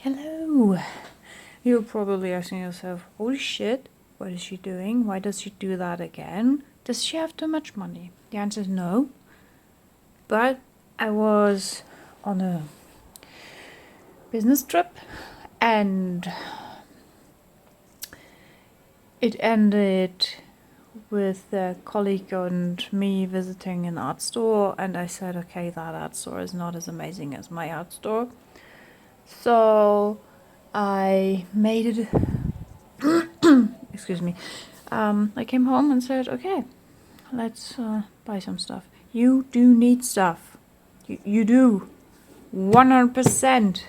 Hello! You're probably asking yourself, holy shit, what is she doing? Why does she do that again? Does she have too much money? The answer is no. But I was on a business trip and it ended with a colleague and me visiting an art store, and I said, okay, that art store is not as amazing as my art store. So I made it. Excuse me. I came home and said, okay, let's buy some stuff. You do need stuff. You do. 100%.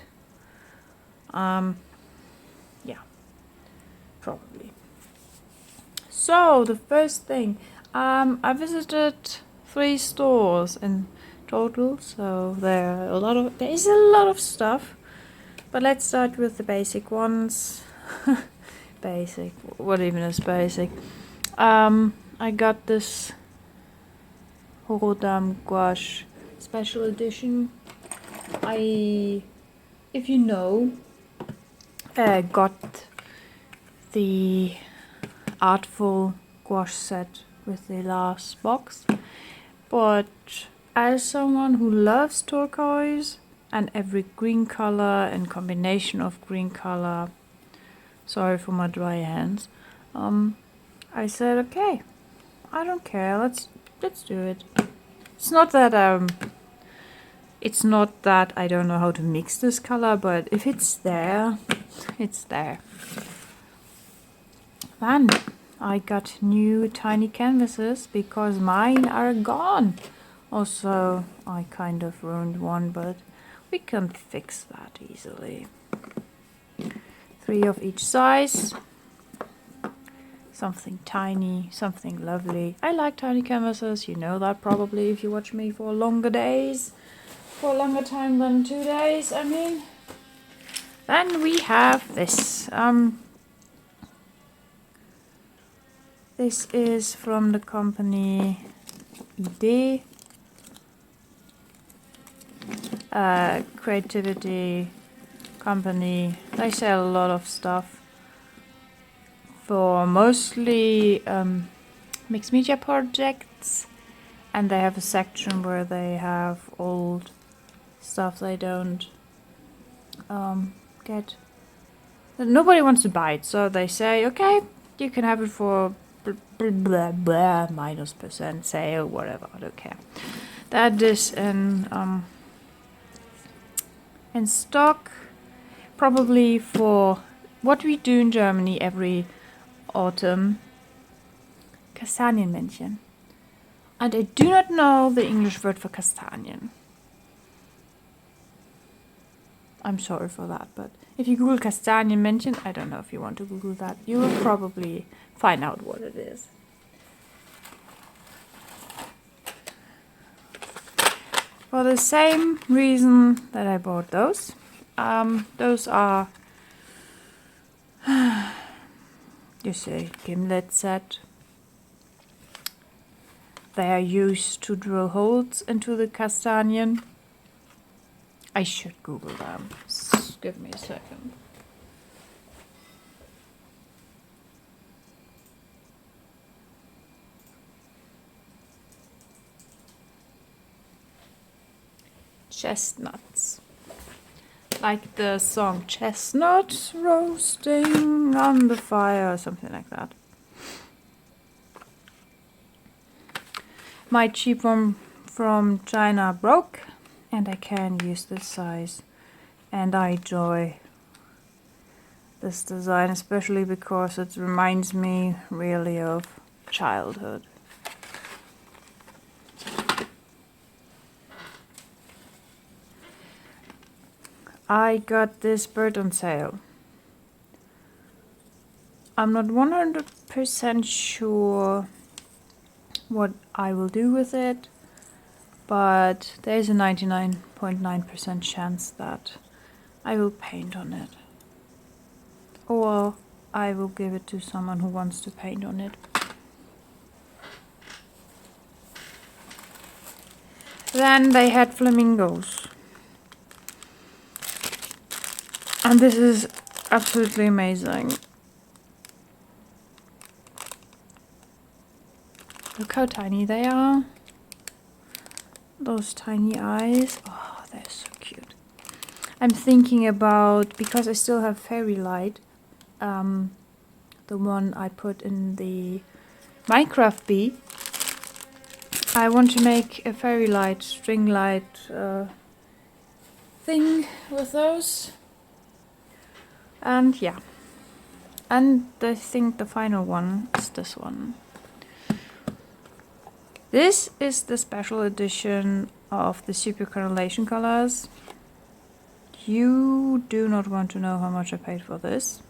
Yeah, probably. So the first thing, I visited 3 stores in total, so there is a lot of stuff. But let's start with the basic ones. Basic. What even is basic? I got this Horodam gouache special edition. If you know, got the artful gouache set with the last box. But as someone who loves turquoise and every green color and combination of green color, sorry for my dry hands, I said, okay, I don't care, let's do it. It's not that I don't know how to mix this color, but if it's there, it's there. Then I got new tiny canvases because mine are gone. Also, I kind of ruined one, but we can fix that easily. 3 of each size. Something tiny, something lovely. I like tiny canvases, you know that probably if you watch me for longer days. For a longer time than 2 days, I mean. Then we have this. This is from the company ID. Creativity company. They sell a lot of stuff for mostly mixed media projects, and they have a section where they have old stuff they don't get. Nobody wants to buy it, so they say, okay, you can have it for blah blah blah -% sale, whatever. I don't care. That is in stock, probably for what we do in Germany every autumn. Kastanienmännchen. And I do not know the English word for Kastanien. I'm sorry for that, but if you Google Kastanienmännchen, I don't know if you want to Google that, you will probably find out what it is. For the same reason that I bought those. Those are, you see, gimlet set. They are used to drill holes into the castanien. I should Google them. Give me a second. Chestnuts. Like the song Chestnuts roasting on the fire, or something like that. My cheap one from China broke, and I can use this size. And I enjoy this design, especially because it reminds me really of childhood. I got this bird on sale. I'm not 100% sure what I will do with it, but there's a 99.9% chance that I will paint on it. Or I will give it to someone who wants to paint on it. Then they had flamingos. And this is absolutely amazing. Look how tiny they are. Those tiny eyes. Oh, they're so cute. I'm thinking about, because I still have fairy light, the one I put in the Minecraft bee. I want to make a fairy light, string light thing with those. And yeah. And I think the final one is this one. This is the special edition of the super granulation colors. You do not want to know how much I paid for this.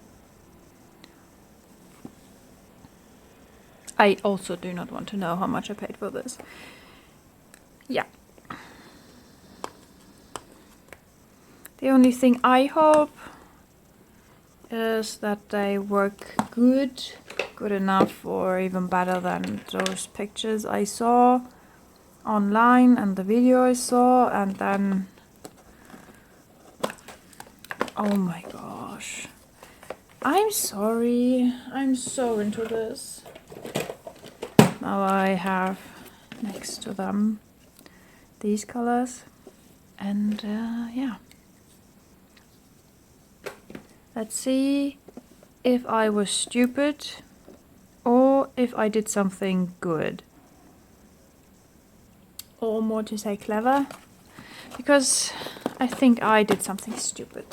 I also do not want to know how much I paid for this. Yeah. The only thing I hope is that they work good enough or even better than those pictures I saw online and the video I saw, and then oh my gosh, I'm sorry, I'm so into this. Now I have next to them these colors, and yeah, let's see if I was stupid or if I did something good, or more to say clever, because I think I did something stupid.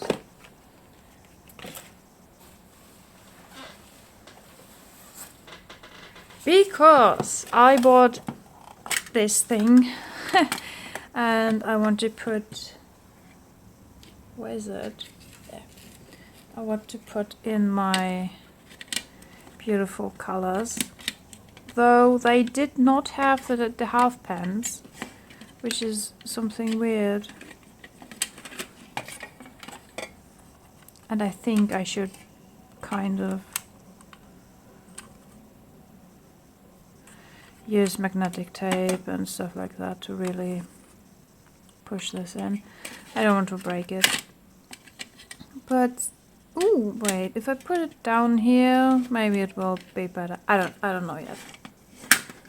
Because I bought this thing and I want to put, where is it? There. I want to put in my beautiful colors, though they did not have the half pens, which is something weird. And I think I should kind of use magnetic tape and stuff like that to really push this in. I don't want to break it. But ooh, wait, if I put it down here, maybe it will be better. I don't know yet.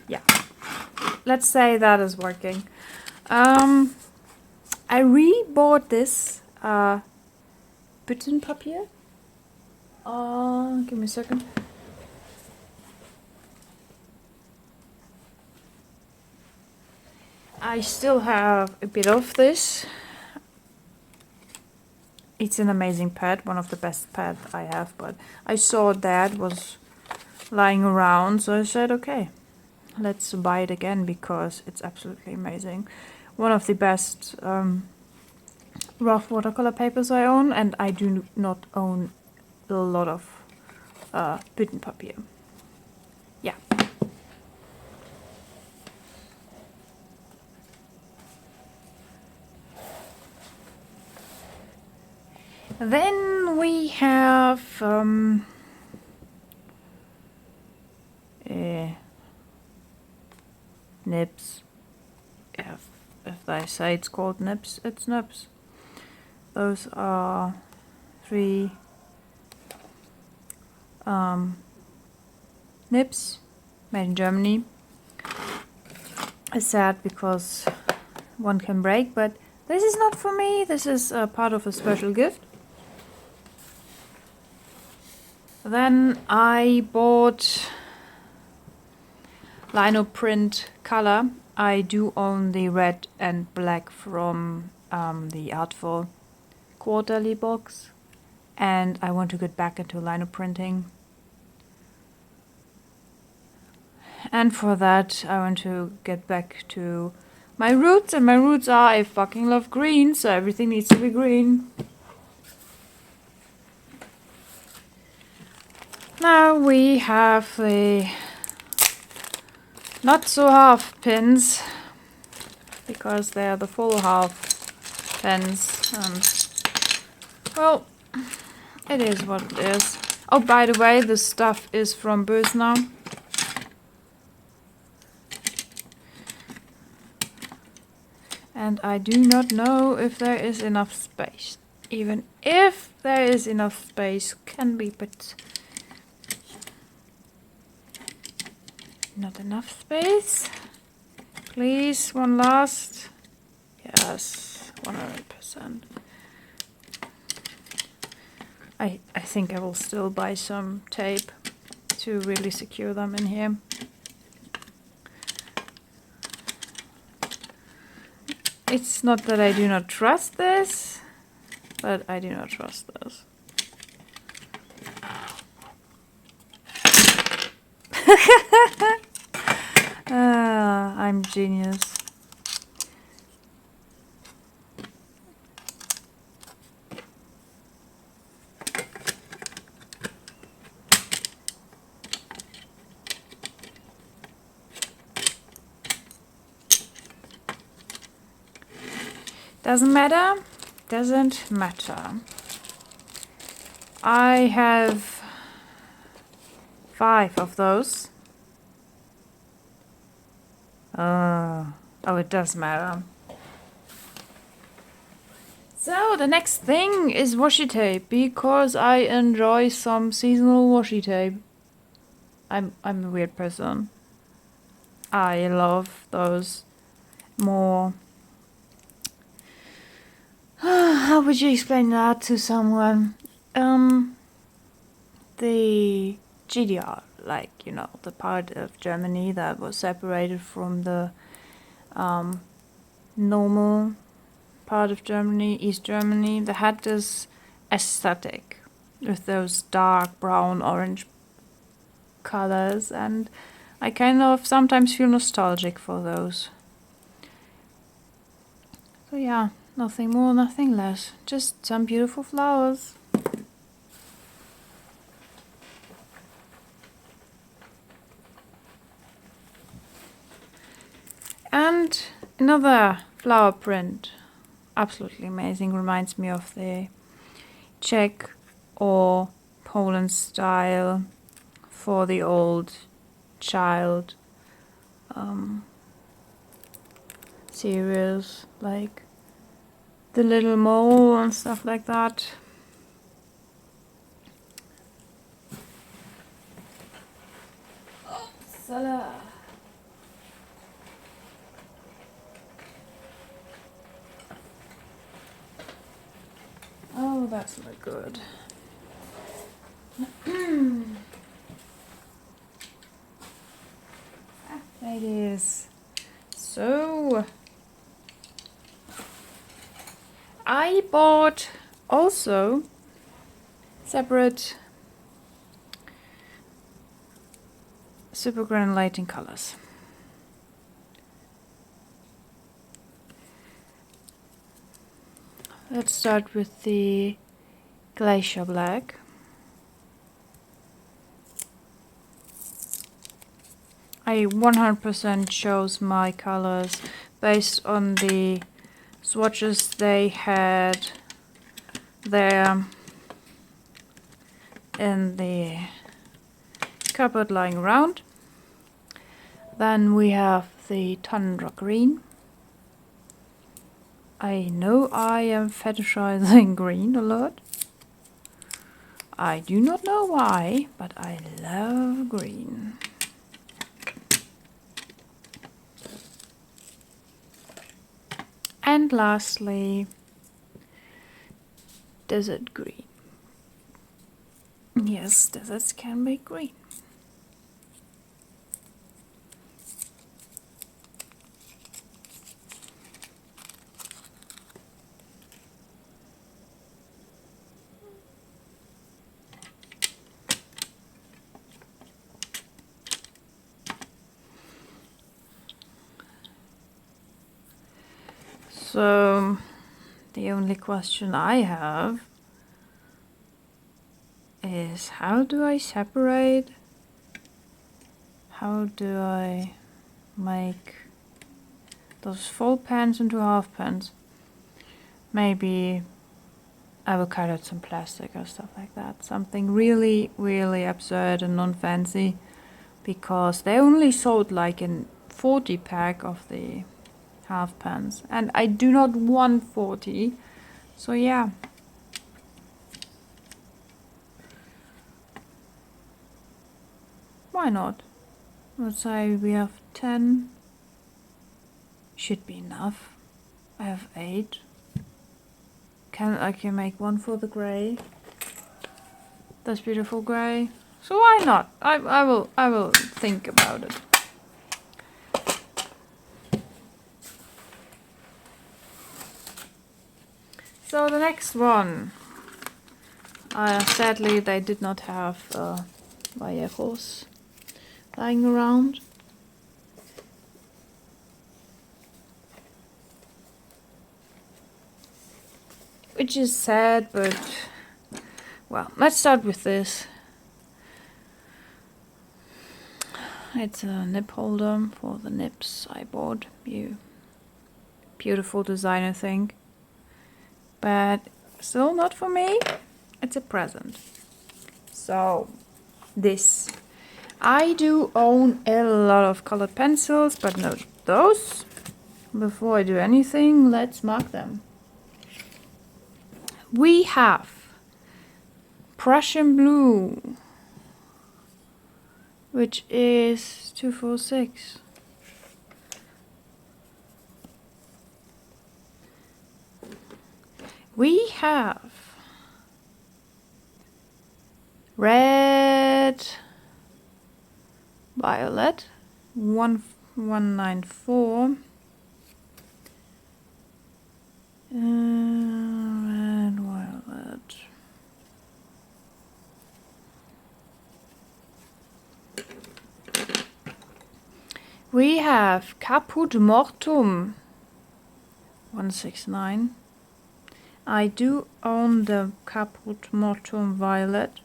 Yeah. Let's say that is working. I re-bought this Büttenpapier. Give me a second. I still have a bit of this. It's an amazing pad, one of the best pads I have, but I saw that was lying around, so I said, okay, let's buy it again because it's absolutely amazing. One of the best rough watercolor papers I own, and I do not own a lot of Büttenpapier. Yeah. Then we have nibs. If they say it's called nibs, it's nibs. Those are 3 nibs made in Germany. It's sad because one can break, but this is not for me. This is part of a special gift. Then I bought lino print color. I do own the red and black from the Artful quarterly box, and I want to get back into lino printing. And for that I want to get back to my roots, and my roots are I fucking love green, so everything needs to be green. Now we have the not so half pins, because they are the full half pens, and well, it is what it is. Oh, by the way, this stuff is from Boesner. And I do not know if there is enough space even if there is enough space, can be, but not enough space. Please, one last. Yes, 100%. I think I will still buy some tape to really secure them in here. It's not that I do not trust this, but I do not trust this. I'm genius. Doesn't matter. Doesn't matter. I have 5 of those. Oh, it does matter. So the next thing is washi tape, because I enjoy some seasonal washi tape. I'm a weird person. I love those more. How would you explain that to someone? The GDR, like, you know, the part of Germany that was separated from the normal part of Germany, East Germany, that had this aesthetic with those dark brown, orange colors, and I kind of sometimes feel nostalgic for those. So yeah, nothing more, nothing less, just some beautiful flowers. And another flower print, absolutely amazing, reminds me of the Czech or Poland style for the old child cereals, like the little mole and stuff like that. Salah. Oh, that's not good. Ladies, so I bought also separate super granulating colors. Let's start with the glacier black. I 100% chose my colors based on the swatches they had there in the cupboard lying around. Then we have the tundra green. I know I am fetishizing green a lot. I do not know why, but I love green. And lastly, desert green. Yes, deserts can be green. So, the only question I have is, how do I separate? How do I make those full pans into half pans? Maybe I will cut out some plastic or stuff like that. Something really, really absurd and non-fancy, because they only sold like in 40 pack of the half pans, and I do not want 40. So yeah, why not? Let's say we have 10. Should be enough. I have 8. I can make one for the grey. That's beautiful grey. So why not? I will think about it. So the next one. Sadly, they did not have Vallejos lying around. Which is sad, but well, let's start with this. It's a nib holder for the nibs I bought. Beautiful design, I think. But still not for me. It's a present. So, this. I do own a lot of colored pencils, but not those. Before I do anything, let's mark them. We have Prussian blue, which is 246. We have red violet 1194. Red violet. We have Caput Mortuum 169. I do own the Caput Mortuum violet.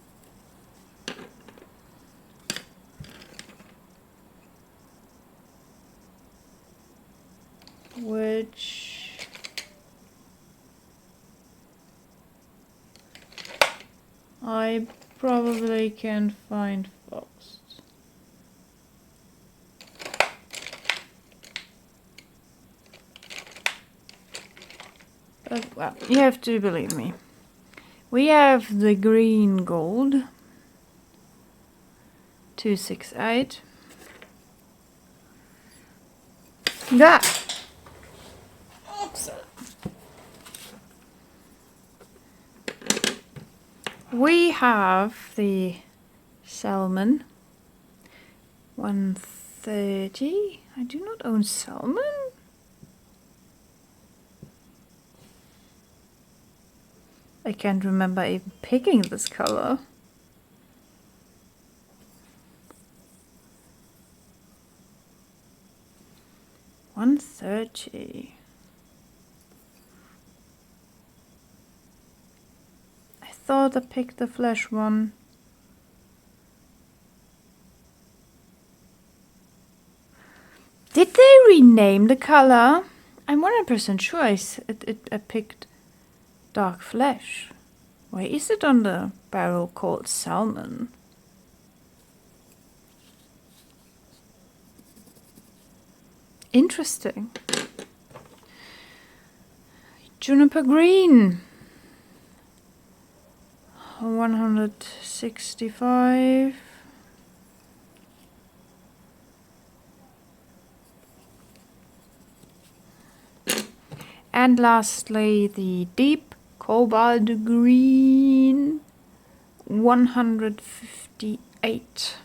Which I probably can find first. But, well, you have to believe me. We have the green gold 268. That. Oops. We have the salmon 130. I do not own salmon. I can't remember even picking this color. $130. I thought I picked the flesh one. Did they rename the color? I'm 100% sure I picked dark flesh. Why is it on the barrel called salmon? Interesting. Juniper green 165. And lastly, the deep cobalt green 158.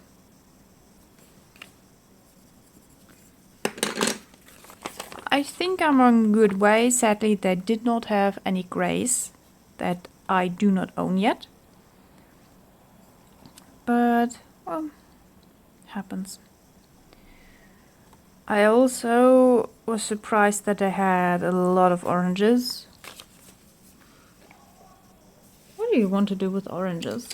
I think I'm on a good way. Sadly, they did not have any grays that I do not own yet. But, well, happens. I also was surprised that I had a lot of oranges. What do you want to do with oranges?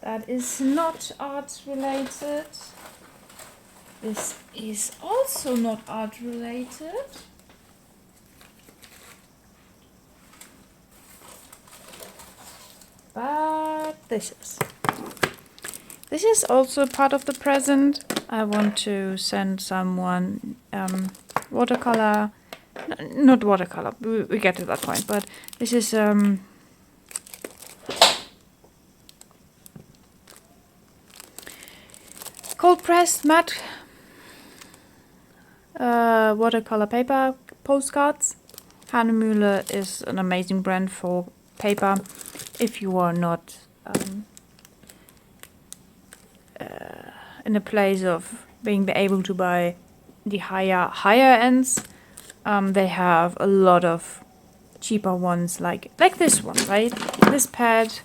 That is not art related. This is also not art related. But this is. This is also part of the present. I want to send someone watercolor not watercolor, we get to that point, but this is cold pressed matte watercolor paper postcards. Hahnemühle is an amazing brand for paper if you are not in a place of being able to buy the higher ends. They have a lot of cheaper ones, like this one, right? This pad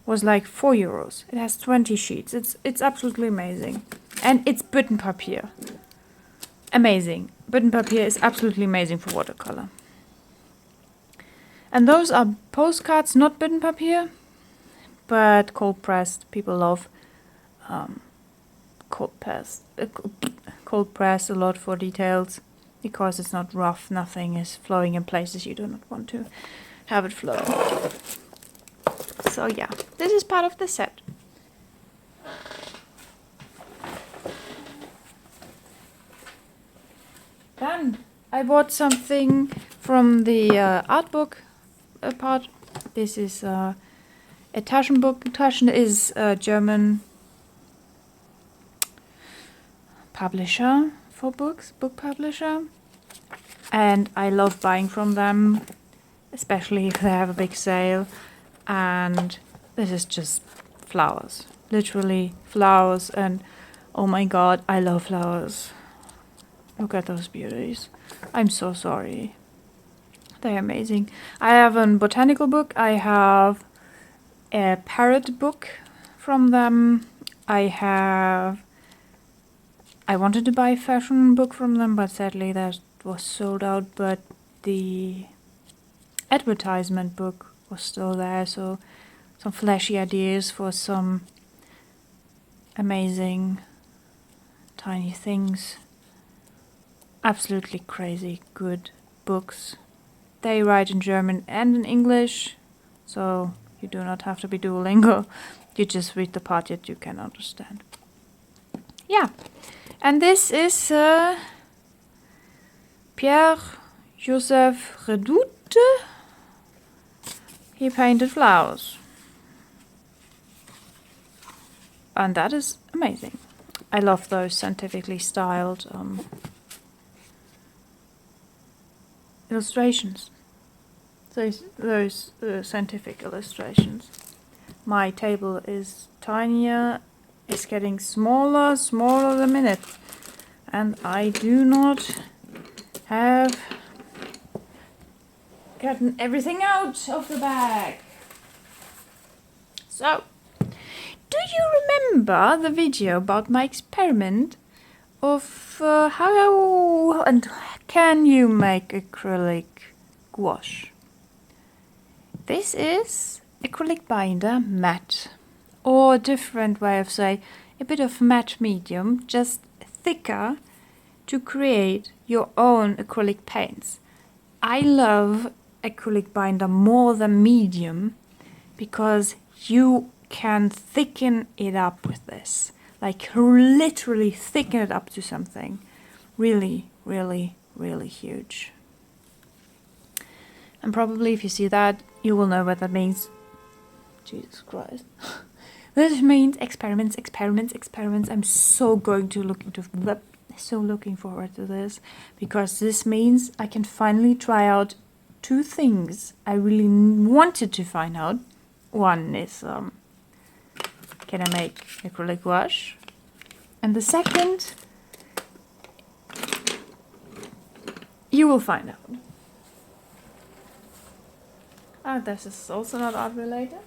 was like €4. It has 20 sheets. It's absolutely amazing, and it's Büttenpapier. Amazing. Büttenpapier is absolutely amazing for watercolor. And those are postcards, not Büttenpapier, but cold pressed. People love cold press a lot for details, because it's not rough, nothing is flowing in places you do not want to have it flow. So yeah, this is part of the set. Then I bought something from the art book part. This is a Taschenbuch. Taschen is a German publisher for books, book publisher, and I love buying from them, especially if they have a big sale. And this is just flowers, literally flowers, and oh my god, I love flowers. Look at those beauties. I'm so sorry. They're amazing. I have a botanical book, I have a parrot book from them, I wanted to buy a fashion book from them, but sadly that was sold out, but the advertisement book was still there, so some flashy ideas for some amazing tiny things. Absolutely crazy good books. They write in German and in English, so you do not have to be Duolingo. You just read the part that you can understand. Yeah. And this is Pierre-Joseph Redoute. He painted flowers. And that is amazing. I love those scientifically styled illustrations. Those scientific illustrations. My table is tinier. It's getting smaller the minute, and I do not have gotten everything out of the bag. So, do you remember the video about my experiment of how and can you make acrylic gouache? This is acrylic binder matte. Or a different way of saying, a bit of matte medium, just thicker, to create your own acrylic paints. I love acrylic binder more than medium, because you can thicken it up with this. Like literally thicken it up to something really, really, really huge. And probably if you see that, you will know what that means. Jesus Christ. This means experiments. I'm so looking forward to this, because this means I can finally try out two things I really wanted to find out. One is, can I make acrylic gouache? And the second, you will find out. This is also not art related.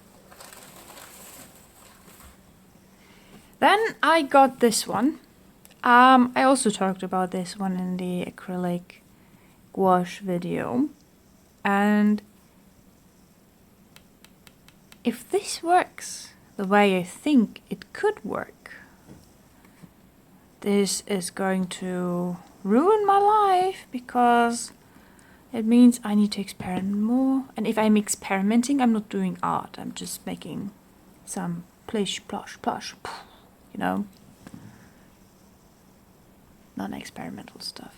Then I got this one. I also talked about this one in the acrylic gouache video. And if this works the way I think it could work, this is going to ruin my life, because it means I need to experiment more. And if I'm experimenting, I'm not doing art. I'm just making some plish, plosh, plosh, you know, non-experimental stuff.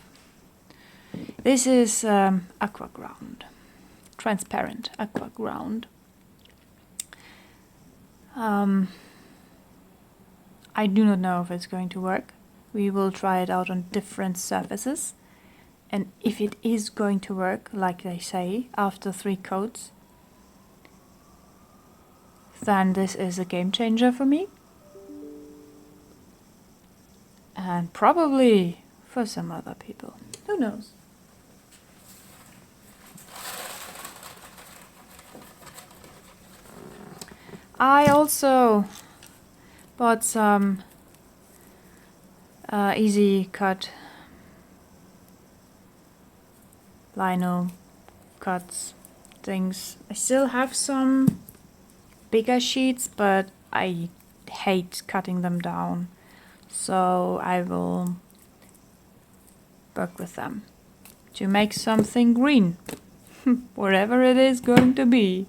This is aqua ground, transparent aqua ground. I do not know if it's going to work. We will try it out on different surfaces. And if it is going to work, like they say, after 3 coats, then this is a game changer for me. And probably for some other people. Who knows? I also bought some easy cut lino cuts things. I still have some bigger sheets, but I hate cutting them down, so I will work with them to make something green, whatever it is going to be.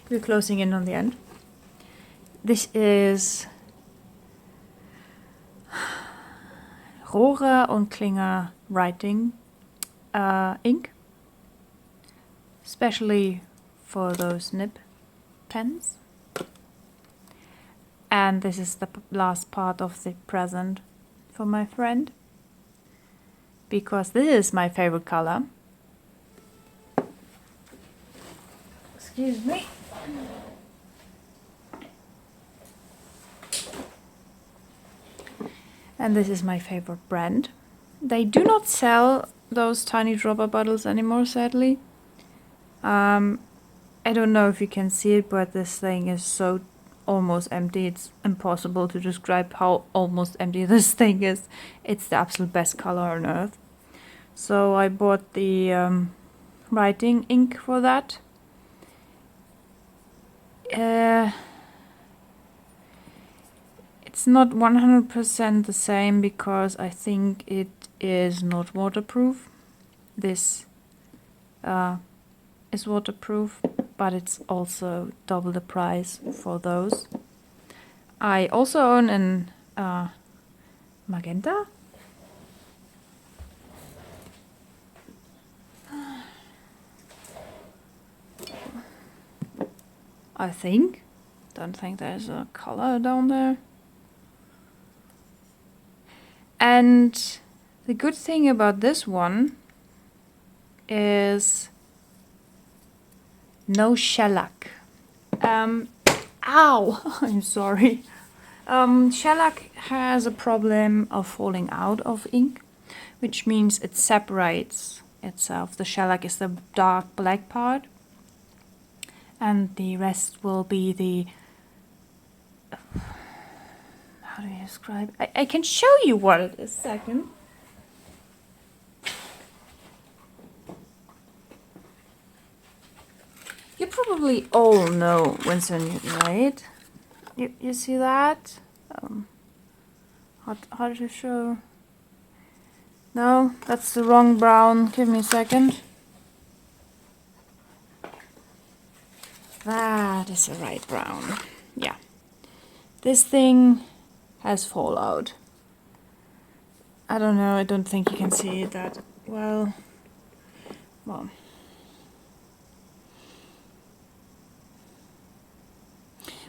We're closing in on the end. This is Rohrer und Klinger writing ink, especially for those nib pens. And this is the last part of the present for my friend, because this is my favorite color. Excuse me. And this is my favorite brand. They do not sell those tiny dropper bottles anymore, sadly. I don't know if you can see it, but this thing is so almost empty. It's impossible to describe how almost empty this thing is. It's the absolute best color on earth. So I bought the writing ink for that. It's not 100% the same because I think it is not waterproof. This is waterproof, but it's also double the price for those. I also own an magenta. I think. Don't think there's a color down there. And the good thing about this one is no shellac. Ow! I'm sorry. Shellac has a problem of falling out of ink, which means it separates itself. The shellac is the dark black part, and the rest will be the... How do you describe? I can show you what it is. Second. You probably all know Winsor Newton, right? You see that? How to show? No, that's the wrong brown. Give me a second. That is the right brown. Yeah. This thing has fallout. I don't know, I don't think you can see it that well.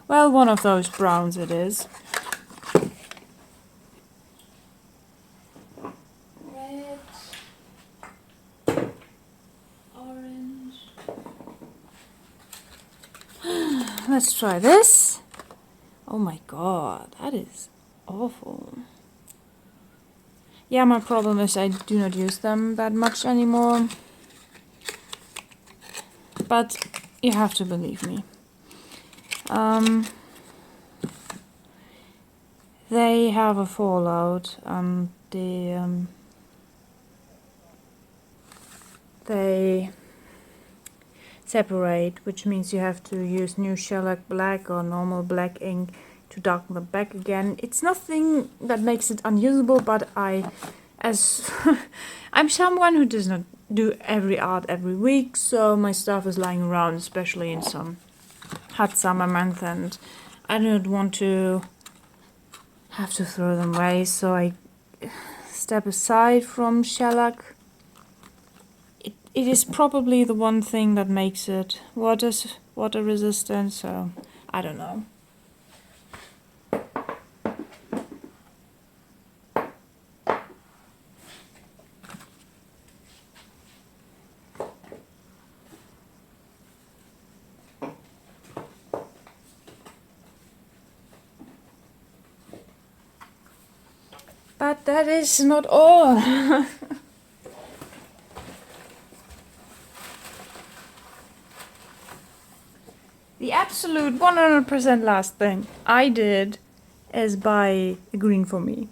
Well, one of those browns it is. Red, orange. Let's try this. Oh my god, that is awful. Yeah, my problem is I do not use them that much anymore. But you have to believe me. They have a fallout and they separate, which means you have to use new shellac black or normal black ink to darken them back again. It's nothing that makes it unusable, but I'm someone who does not do every art every week, so my stuff is lying around, especially in some hot summer month, and I don't want to have to throw them away, so I step aside from shellac. It is probably the one thing that makes it water resistant, so I don't know. But that is not all. The absolute 100% last thing I did is buy a green for me.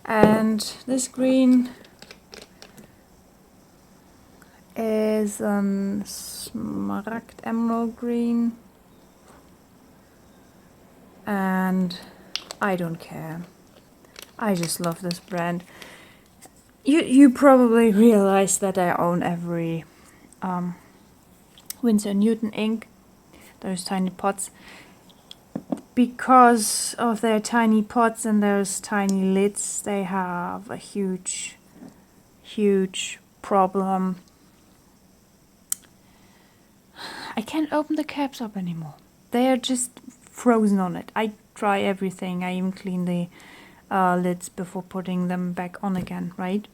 And this green is smaragd emerald green. And I don't care. I just love this brand. You probably realize that I own every Winsor & Newton ink, those tiny pots. Because of their tiny pots and those tiny lids, they have a huge problem. I can't open the caps up anymore. They are just frozen on it. I try everything. I even clean the lids before putting them back on again, right?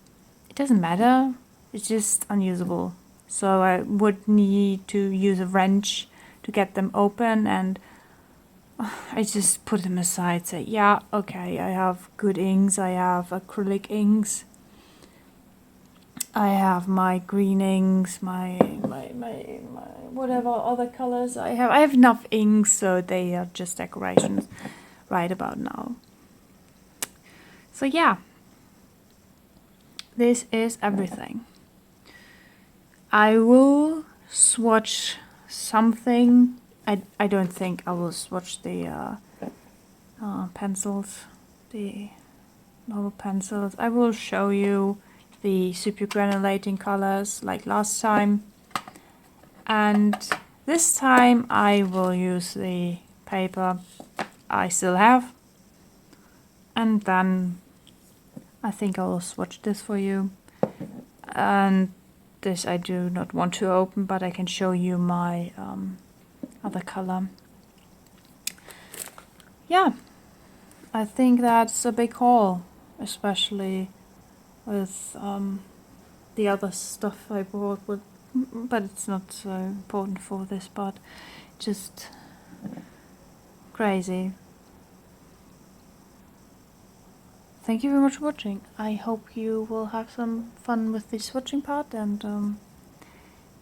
It doesn't matter. It's just unusable. So I would need to use a wrench to get them open, and I just put them aside, say, yeah, okay, I have good inks, I have acrylic inks, I have my green inks, my whatever other colors I have enough inks, so they are just decorations right about now. So yeah, this is everything. I will swatch something. I don't think I will swatch the pencils, the normal pencils. I will show you the super granulating colors like last time. And this time I will use the paper I still have. And then I think I will swatch this for you. And this I do not want to open, but I can show you my other color. Yeah, I think that's a big haul, especially with the other stuff I bought, but it's not so important for this part. Just crazy. Thank you very much for watching. I hope you will have some fun with the swatching part, and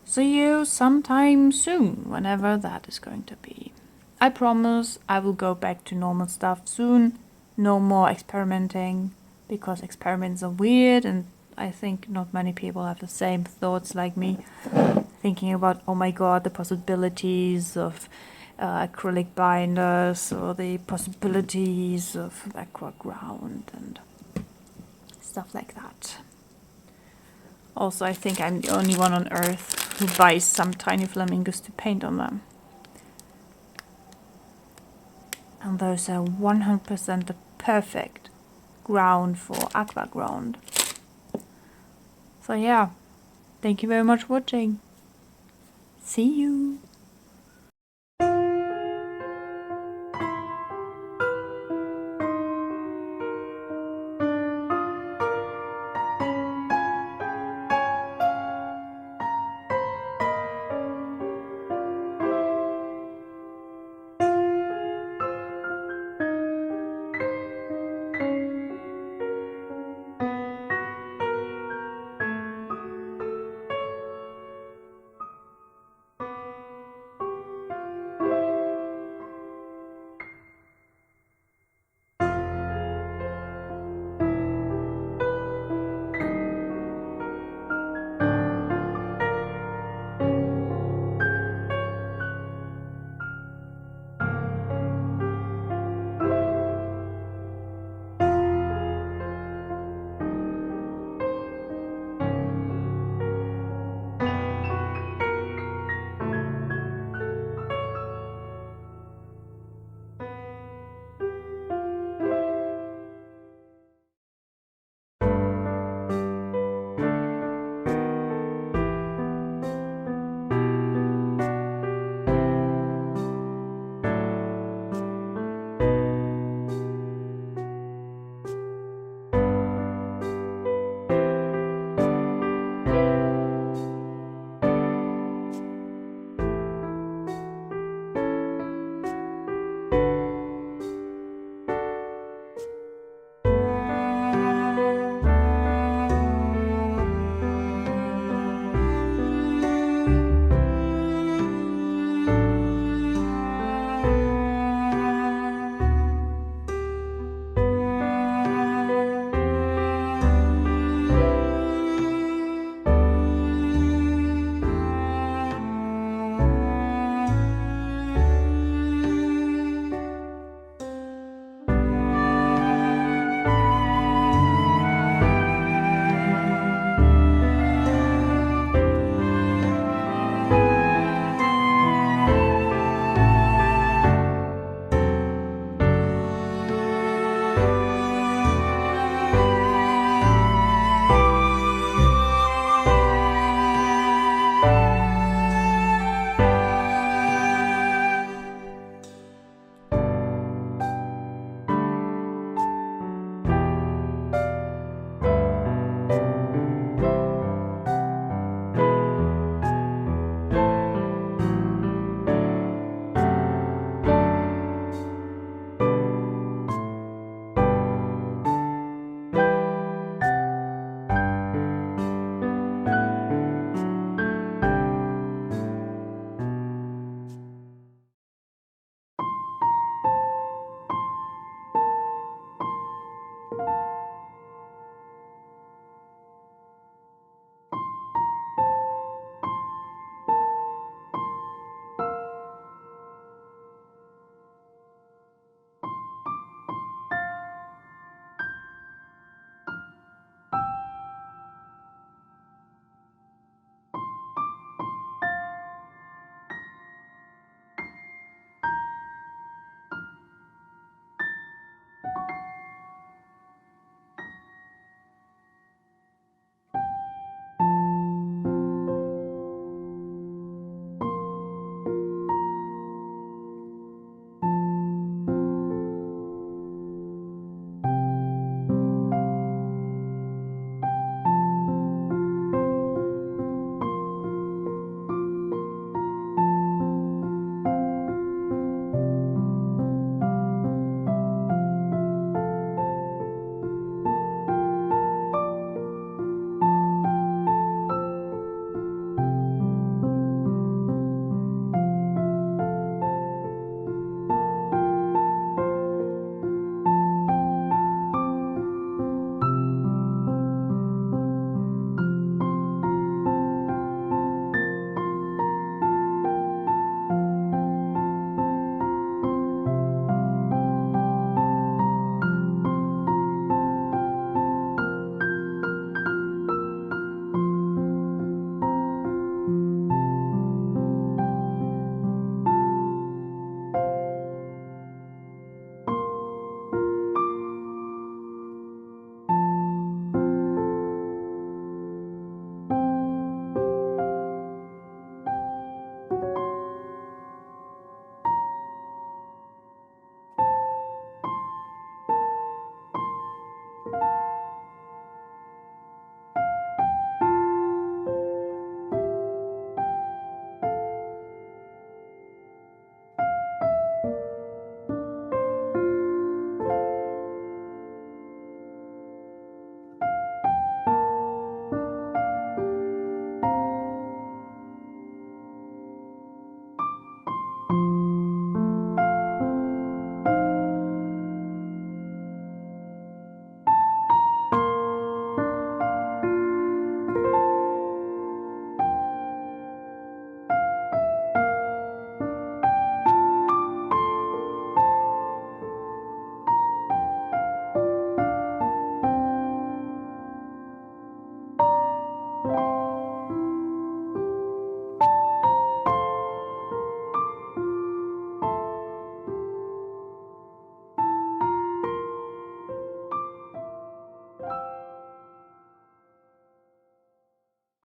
see you sometime soon, whenever that is going to be. I promise I will go back to normal stuff soon. No more experimenting, because experiments are weird, and I think not many people have the same thoughts like me. Thinking about, oh my god, the possibilities of acrylic binders, or the possibilities of aqua ground and stuff like that. Also, I think I'm the only one on earth who buys some tiny flamingos to paint on them. And those are 100% the perfect ground for aqua ground. So yeah, thank you very much for watching. See you!